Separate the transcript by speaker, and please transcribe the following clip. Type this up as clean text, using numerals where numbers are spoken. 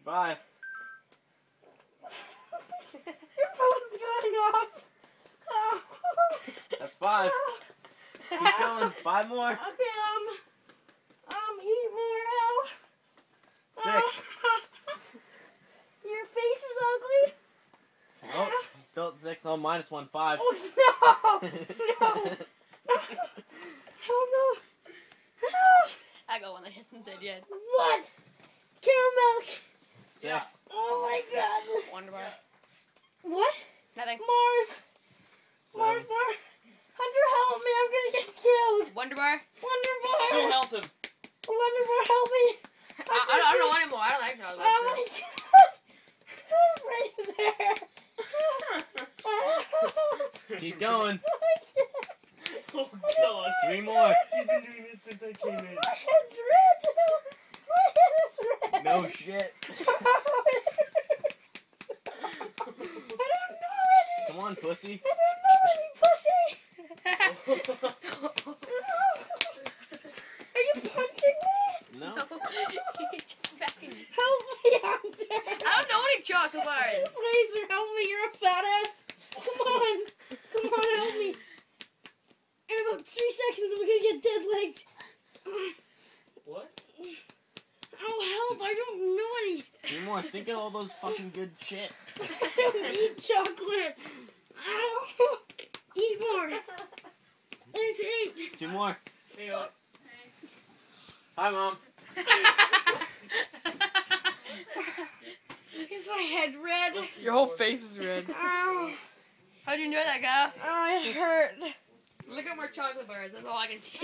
Speaker 1: 5.
Speaker 2: Your phone's going off. Oh.
Speaker 1: That's 5. Keep going. 5 more.
Speaker 2: Okay, eat more, Al.
Speaker 1: 6.
Speaker 2: Your face is ugly.
Speaker 1: Oh, still at 6. Oh, -1. 5.
Speaker 2: Oh, no. No. Oh, no.
Speaker 3: I got one that hasn't dead yet.
Speaker 2: What? Caramel.
Speaker 1: 6.
Speaker 2: Oh, my God.
Speaker 3: Wonder Bar.
Speaker 2: What?
Speaker 3: Nothing.
Speaker 2: Mars.
Speaker 1: 7.
Speaker 2: Hunter, help me. I'm going to get killed.
Speaker 3: Wonder Bar.
Speaker 2: Wonder Bar.
Speaker 1: Don't help him.
Speaker 2: Wonder Bar, help me.
Speaker 3: I don't know anymore. I don't like Charles.
Speaker 2: Oh, my God. Razor.
Speaker 1: Keep going.
Speaker 4: Oh God!
Speaker 1: 3 more.
Speaker 4: You've been doing this since I came in.
Speaker 2: My head's red. My head is red.
Speaker 1: No shit.
Speaker 2: I don't know any.
Speaker 1: Come on, pussy.
Speaker 2: I don't know any pussy. Are you punching me?
Speaker 1: No.
Speaker 3: He's just backing you.
Speaker 2: Help me, Hunter.
Speaker 3: I don't know any chocolate bars.
Speaker 2: Razor, help me. You're a fat ass. Come on. Come on, help me. In about 3 seconds, we're gonna get dead legged.
Speaker 4: What?
Speaker 2: Oh, help. I don't know any.
Speaker 1: 3 more. Think of all those fucking good shit.
Speaker 2: I don't eat chocolate. Ow. Eat more. There's 8.
Speaker 1: 2 more.
Speaker 4: Hey,
Speaker 1: Hi, Mom.
Speaker 2: Is my head red?
Speaker 3: Your whole face is red.
Speaker 2: Ow.
Speaker 3: How'd you enjoy that, guy?
Speaker 2: Oh, it hurt.
Speaker 3: Look at more chocolate bars. That's all I can say.